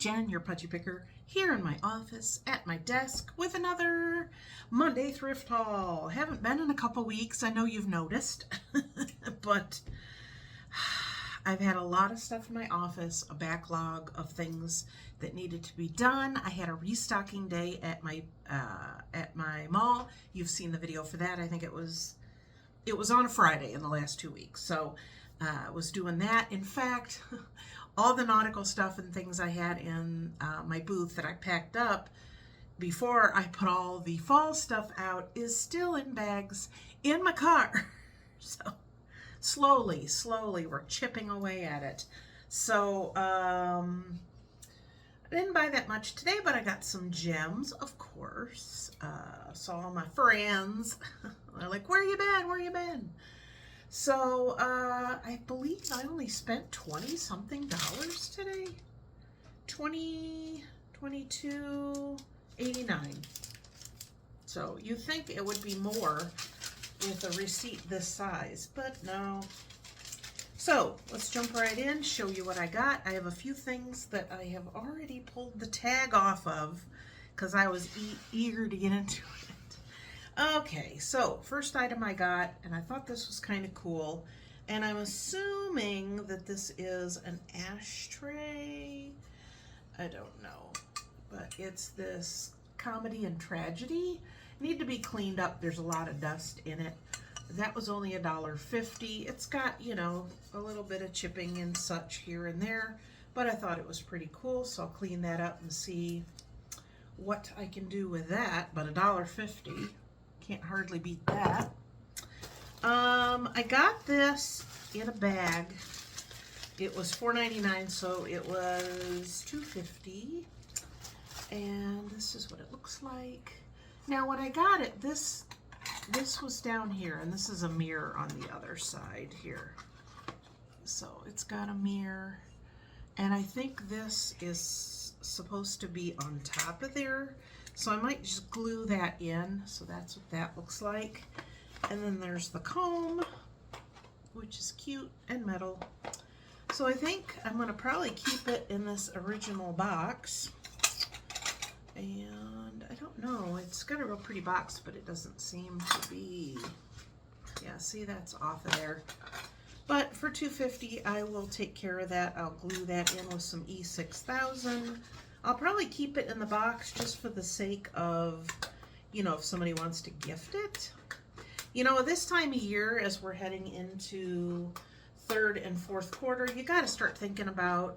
Jen, your pudgy picker, here in my office at my desk with another Monday thrift haul. Haven't been in a couple weeks, I know you've noticed, but I've had a lot of stuff in my office, a backlog of things that needed to be done. I had a restocking day at my mall. You've seen the video for that. I think it was on a Friday in the last 2 weeks. So I was doing that. In fact, all the nautical stuff and things I had in my booth that I packed up before I put all the fall stuff out is still in bags in my car. So slowly we're chipping away at it. So I didn't buy that much today, but I got some gems, of course. Saw all my friends. They're like, where you been? Where you been? So I believe I only spent $20-something today. $22.89. So you think it would be more with a receipt this size, but no. So let's jump right in, show you what I got. I have a few things that I have already pulled the tag off of because I was eager to get into it. Okay, so first item I got, and I thought this was kind of cool, and I'm assuming that this is an ashtray. I don't know, but it's this comedy and tragedy. Need to be cleaned up. There's a lot of dust in it. That was only $1.50. It's got, you know, a little bit of chipping and such here and there, but I thought it was pretty cool, so I'll clean that up and see what I can do with that. But $1.50, can't hardly beat that. I got this in a bag. It was $4.99, so it was $2.50, and this is what it looks like. Now when I got it, this was down here, and this is a mirror on the other side here. So it's got a mirror, and I think this is supposed to be on top of there. So I might just glue that in. So that's what that looks like. And then there's the comb, which is cute and metal. So I think I'm going to probably keep it in this original box. And I don't know, it's got a real pretty box, but it doesn't seem to be, yeah, see, that's off of there. But for $2.50, I will take care of that. I'll glue that in with some E6000. I'll probably keep it in the box just for the sake of, you know, if somebody wants to gift it. You know, this time of year, as we're heading into third and fourth quarter, you got to start thinking about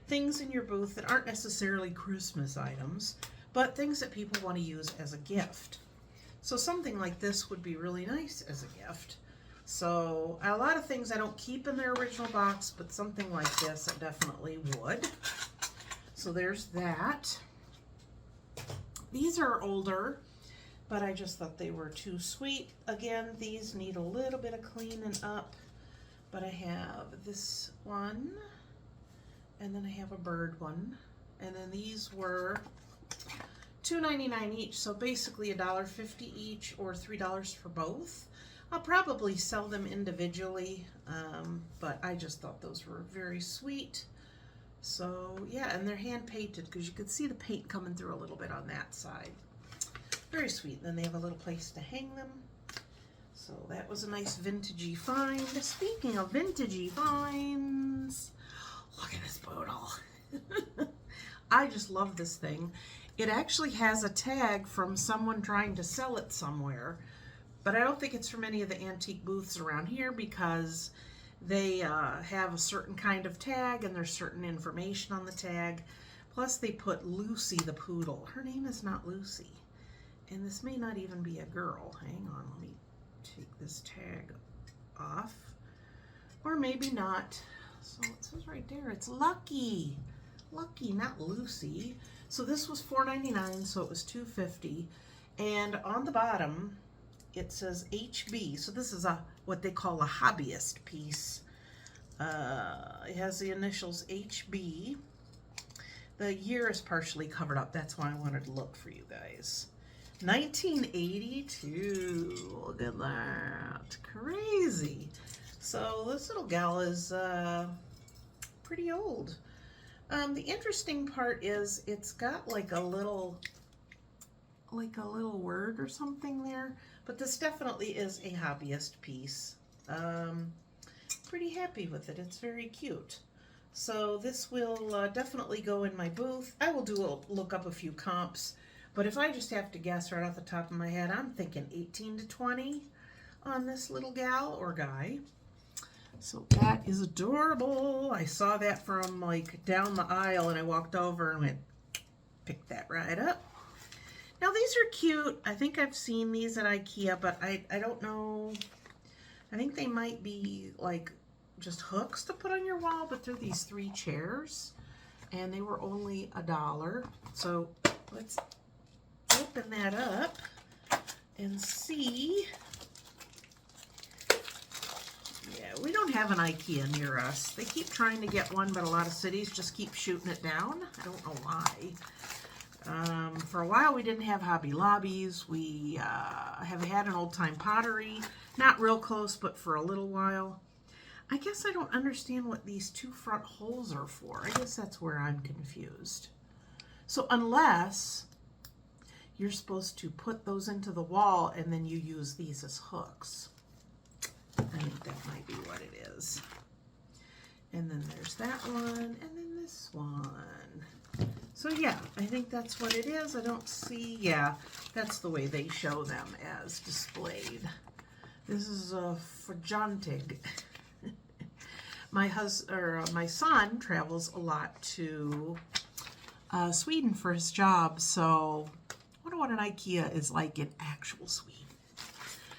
things in your booth that aren't necessarily Christmas items, but things that people want to use as a gift. So something like this would be really nice as a gift. So a lot of things I don't keep in their original box, but something like this I definitely would. So there's that. These are older, but I just thought they were too sweet. Again, these need a little bit of cleaning up, but I have this one, and then I have a bird one, and then these were $2.99 each, so basically $1.50 each, or $3 for both. I'll probably sell them individually, but I just thought those were very sweet. So yeah, and they're hand painted because you could see the paint coming through a little bit on that side. Very sweet. Then they have a little place to hang them. So that was a nice vintagey find. Speaking of vintagey finds, look at this poodle. I just love this thing. It actually has a tag from someone trying to sell it somewhere, but I don't think it's from any of the antique booths around here because they have a certain kind of tag and there's certain information on the tag. Plus they put Lucy the poodle. Her name is not Lucy. And this may not even be a girl. Hang on, let me take this tag off. Or maybe not. So it says right there, it's Lucky. Lucky, not Lucy. So this was $4.99, so it was $2.50. And on the bottom, it says HB. So this is what they call a hobbyist piece. It has the initials HB. The year is partially covered up. That's why I wanted to look for you guys. 1982. Look at that. Crazy. So this little gal is pretty old. The interesting part is it's got like a little word or something there, but this definitely is a hobbyist piece. Pretty happy with it. It's very cute. So this will definitely go in my booth. I will look up a few comps, but if I just have to guess right off the top of my head, I'm thinking 18 to 20 on this little gal or guy. So that is adorable. I saw that from like down the aisle and I walked over and went, pick that right up. Now these are cute. I think I've seen these at Ikea, but I don't know. I think they might be like just hooks to put on your wall, but they're these 3 chairs and they were only $1. So let's open that up and see. Yeah, we don't have an Ikea near us. They keep trying to get one, but a lot of cities just keep shooting it down. I don't know why. For a while we didn't have Hobby Lobbies. We have had an old-time pottery. Not real close, but for a little while. I guess I don't understand what these 2 front holes are for. I guess that's where I'm confused. So unless you're supposed to put those into the wall and then you use these as hooks. I think that might be what it is. And then there's that one, and then this one. So yeah, I think that's what it is. I don't see, yeah, that's the way they show them as displayed. This is a Fajantig. My son travels a lot to Sweden for his job, so I wonder what an Ikea is like in actual Sweden.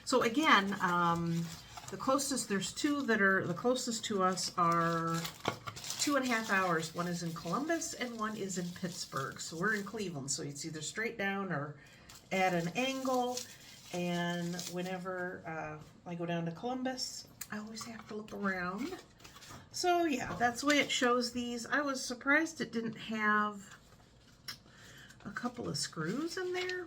So again, the closest, there's 2 that are, the closest to us are 2.5 hours. One is in Columbus and one is in Pittsburgh. So we're in Cleveland, so it's either straight down or at an angle. And whenever I go down to Columbus, I always have to look around. So yeah, that's the way it shows these. I was surprised it didn't have a couple of screws in there.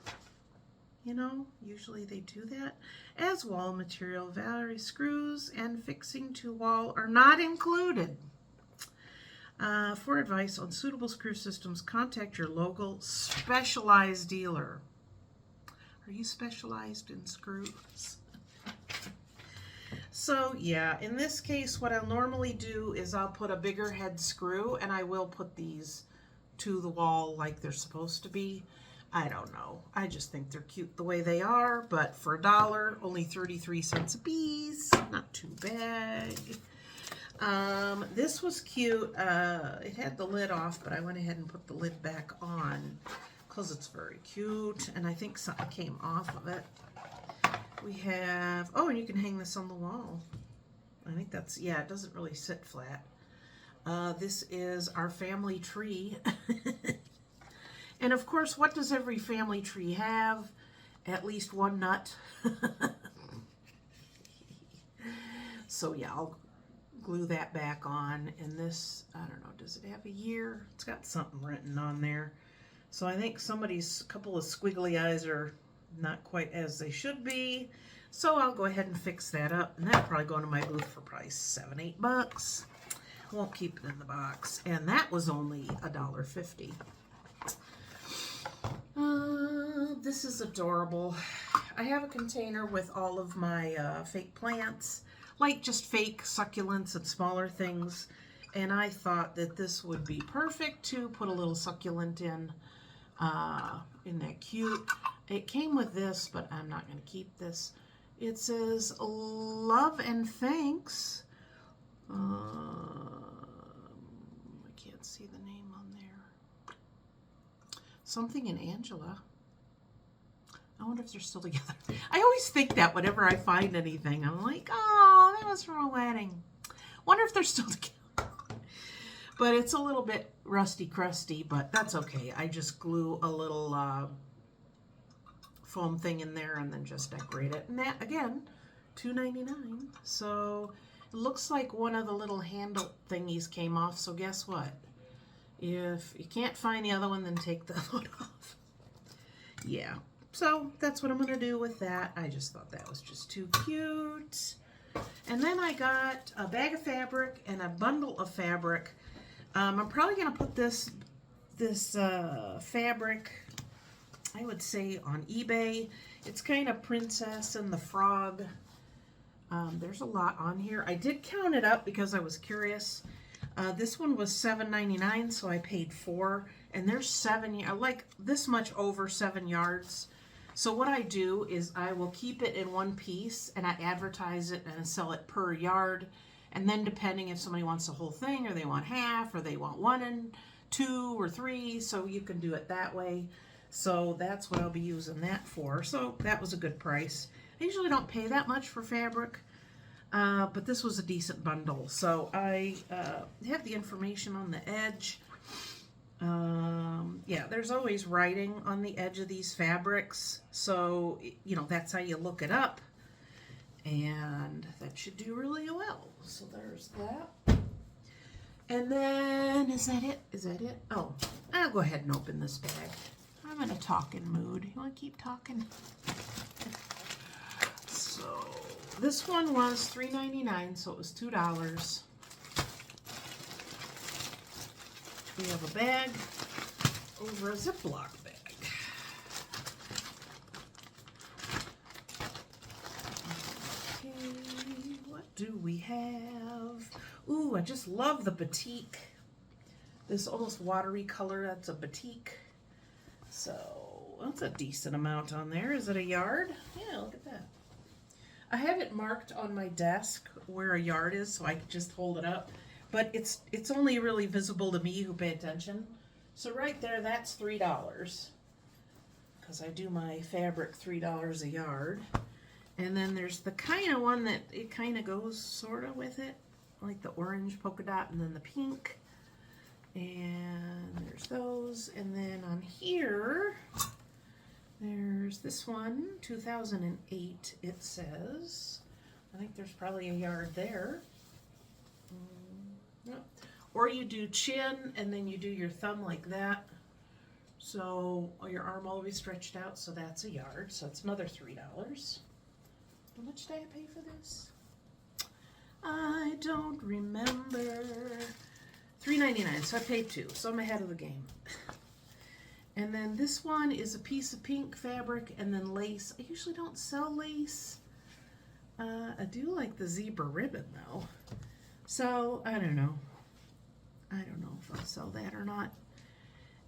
You know, usually they do that. As wall material, Valerie screws and fixing to wall are not included. For advice on suitable screw systems, contact your local specialized dealer. Are you specialized in screws? So yeah, in this case, what I'll normally do is I'll put a bigger head screw and I will put these to the wall like they're supposed to be. I don't know. I just think they're cute the way they are, but for $1, only 33 cents a piece. Not too bad. This was cute. It had the lid off, but I went ahead and put the lid back on because it's very cute, and I think something came off of it. We have, oh, and you can hang this on the wall. I think that's, yeah, it doesn't really sit flat. This is our family tree. And of course, what does every family tree have? At least one nut. So yeah, I'll glue that back on. And this, I don't know, does it have a year? It's got something written on there. So I think somebody's couple of squiggly eyes are not quite as they should be. So I'll go ahead and fix that up. And that'll probably go into my booth for probably $7, $8. I won't keep it in the box. And that was only $1.50. This is adorable. I have a container with all of my fake plants, like just fake succulents and smaller things, and I thought that this would be perfect to put a little succulent in. Isn't that cute? It came with this, but I'm not going to keep this. It says love and thanks. I can't see the name on there. Something in Angela. I wonder if they're still together. I always think that whenever I find anything, I'm like, oh, that was from a wedding. Wonder if they're still together. But it's a little bit rusty crusty, but that's okay. I just glue a little foam thing in there and then just decorate it. And that, again, $2.99. So it looks like one of the little handle thingies came off. So guess what? If you can't find the other one, then take the other one off. Yeah. So that's what I'm going to do with that. I just thought that was just too cute. And then I got a bag of fabric and a bundle of fabric I'm probably going to put this fabric, I would say, on eBay. It's kind of Princess and the Frog. There's a lot on here. I did count it up because I was curious. This one was $7.99, so I paid $4, and there's like this much over 7 yards. So what I do is I will keep it in one piece, and I advertise it and sell it per yard. And then depending if somebody wants the whole thing, or they want half, or they want 1 and 2 or 3, so you can do it that way. So that's what I'll be using that for. So that was a good price. I usually don't pay that much for fabric, but this was a decent bundle. So I have the information on the edge. Yeah, there's always writing on the edge of these fabrics. So, you know, that's how you look it up. And that should do really well. So there's that. And then, is that it? Is that it? Oh, I'll go ahead and open this bag. I'm in a talking mood. You want to keep talking? So this one was $3.99, so it was $2. We have a bag over a Ziploc bag. Okay, what do we have? Ooh, I just love the batik. This almost watery color, that's a batik. So that's a decent amount on there. Is it a yard? Yeah, look at that. I have it marked on my desk where a yard is, so I can just hold it up. But it's only really visible to me who pay attention. So right there, that's $3. Because I do my fabric $3 a yard. And then there's the kind of one that it kind of goes sort of with it. Like the orange polka dot and then the pink. And there's those. And then on here, there's this one, 2008 it says. I think there's probably a yard there. Yep. Or you do chin and then you do your thumb like that. So your arm all the way stretched out, so that's a yard. So it's another $3. How much did I pay for this? I don't remember. $3.99, so I paid $2, so I'm ahead of the game. And then this one is a piece of pink fabric and then lace. I usually don't sell lace. I do like the zebra ribbon though. So, I don't know. I don't know if I'll sell that or not.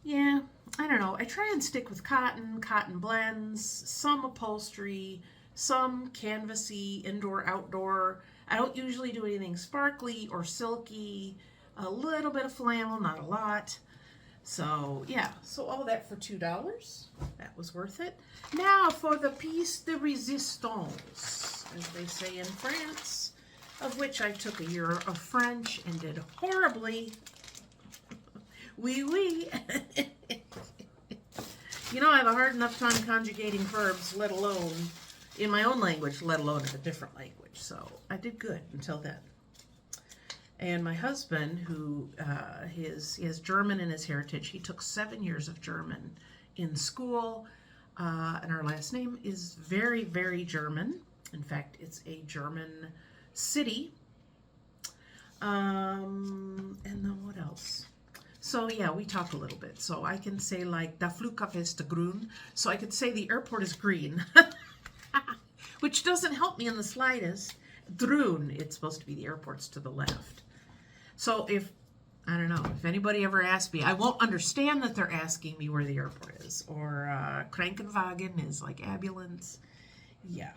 Yeah, I don't know. I try and stick with cotton blends, some upholstery, some canvasy, indoor, outdoor. I don't usually do anything sparkly or silky. A little bit of flannel, not a lot. So, yeah. So, all that for $2. That was worth it. Now, for the piece de resistance, as they say in France, of which I took a year of French and did horribly. Oui, oui. You know, I have a hard enough time conjugating verbs, let alone in my own language, let alone in a different language. So I did good until then. And my husband, who he has German in his heritage, he took 7 years of German in school. And our last name is very, very German. In fact, it's a German city. And then what else? So yeah, we talk a little bit. So I can say like, "Der Flughafen ist grün." So I could say the airport is green, which doesn't help me in the slightest. Grün, it's supposed to be the airport's to the left. So I don't know, if anybody ever asks me, I won't understand that they're asking me where the airport is. Or Krankenwagen is like ambulance. Yeah.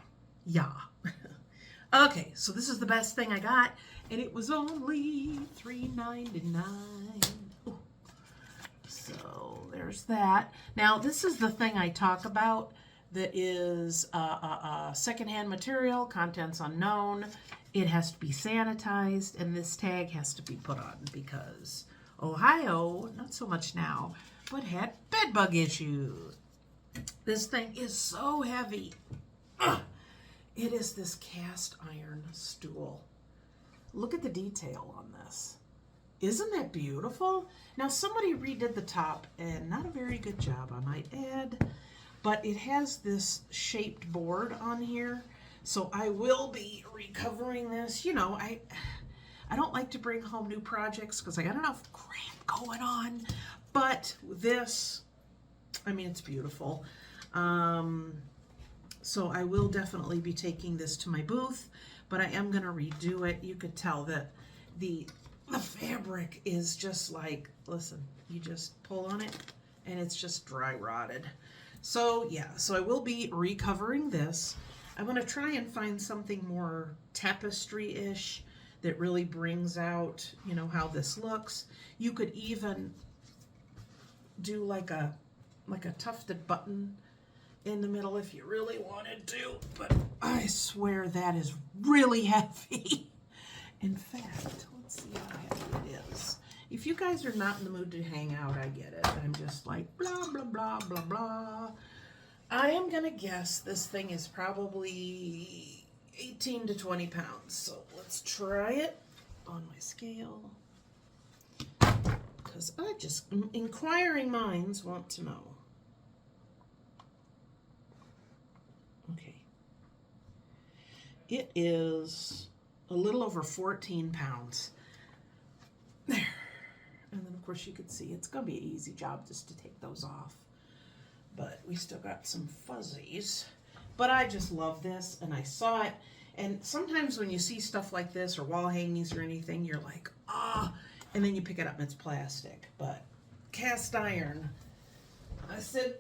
Okay, so this is the best thing I got, and it was only $3.99. So there's that. Now this is the thing I talk about that is secondhand material, contents unknown. It has to be sanitized, and this tag has to be put on because Ohio, not so much now, but had bed bug issues. This thing is so heavy. Ugh. It is this cast iron stool. Look at the detail on this. Isn't that beautiful? Now somebody redid the top, and not a very good job, I might add, but it has this shaped board on here. So I will be recovering this. You know, I I don't like to bring home new projects because I got enough crap going on. But this, I mean, it's beautiful. So I will definitely be taking this to my booth, but I am going to redo it. You could tell that the fabric is just like, listen, you just pull on it and it's just dry rotted. So yeah, so I will be recovering this. I'm going to try and find something more tapestry-ish that really brings out, you know, how this looks. You could even do like a tufted button in the middle if you really wanted to, but I swear that is really heavy. In fact, let's see how heavy it is. If you guys are not in the mood to hang out, I get it. I'm just like blah, blah, blah, blah, blah. I am gonna guess this thing is probably 18 to 20 pounds. So let's try it on my scale. Because inquiring minds want to know. Okay. It is a little over 14 pounds. There. And then, of course, you could see it's going to be an easy job just to take those off. But we still got some fuzzies. But I just love this, and I saw it. And sometimes when you see stuff like this or wall hangings or anything, you're like, ah, and then you pick it up and it's plastic. But cast iron, I said,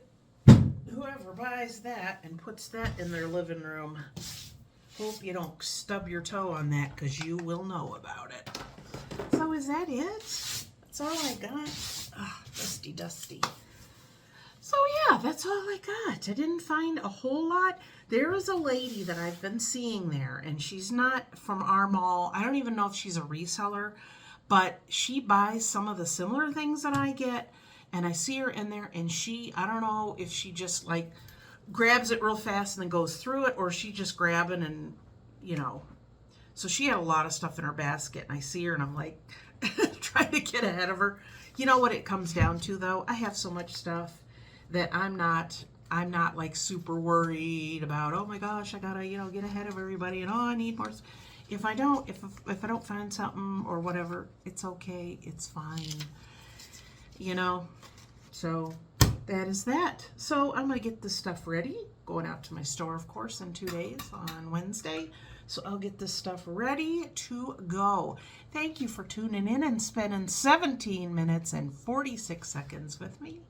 whoever buys that and puts that in their living room, hope you don't stub your toe on that because you will know about it. So is that it? That's all I got. Ah, dusty, dusty. So yeah, that's all I got. I didn't find a whole lot. There is a lady that I've been seeing there, and she's not from our mall. I don't even know if she's a reseller, but she buys some of the similar things that I get, and I see her in there, and I don't know if she just like grabs it real fast and then goes through it, or she just grabbing and, you know. So she had a lot of stuff in her basket, and I see her, and I'm like, trying to get ahead of her. You know what it comes down to, though? I have so much stuff that I'm not like super worried about, oh my gosh, I gotta, you know, get ahead of everybody, and oh, I need more. If I don't find something or whatever, it's okay, it's fine, you know. So that is that. So I'm gonna get this stuff ready, going out to my store, of course, in 2 days on Wednesday. So I'll get this stuff ready to go. Thank you for tuning in and spending 17 minutes and 46 seconds with me.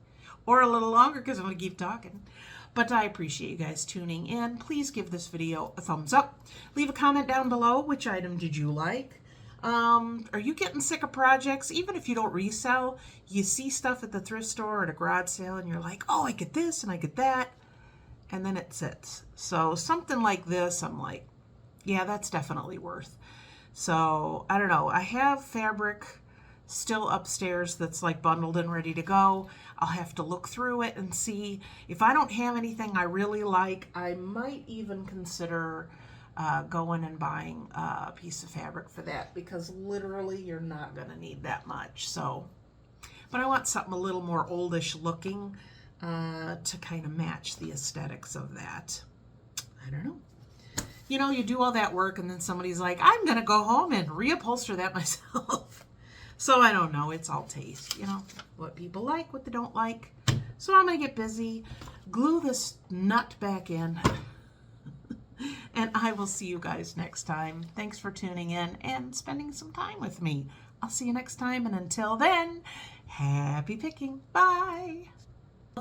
Or a little longer because I'm going to keep talking. But I appreciate you guys tuning in. Please give this video a thumbs up. Leave a comment down below. Which item did you like? Are you getting sick of projects? Even if you don't resell, you see stuff at the thrift store or at a garage sale and you're like, oh, I get this and I get that. And then it sits. So something like this, I'm like, yeah, that's definitely worth. So I don't know. I have fabric still upstairs that's like bundled and ready to go. I'll have to look through it and see. If I don't have anything I really like, I might even consider going and buying a piece of fabric for that, because literally you're not going to need that much. So, but I want something a little more oldish looking to kind of match the aesthetics of that. I don't know. You know, you do all that work and then somebody's like, I'm going to go home and reupholster that myself. So I don't know. It's all taste, you know, what people like, what they don't like. So I'm going to get busy, glue this nut back in, and I will see you guys next time. Thanks for tuning in and spending some time with me. I'll see you next time, and until then, happy picking. Bye.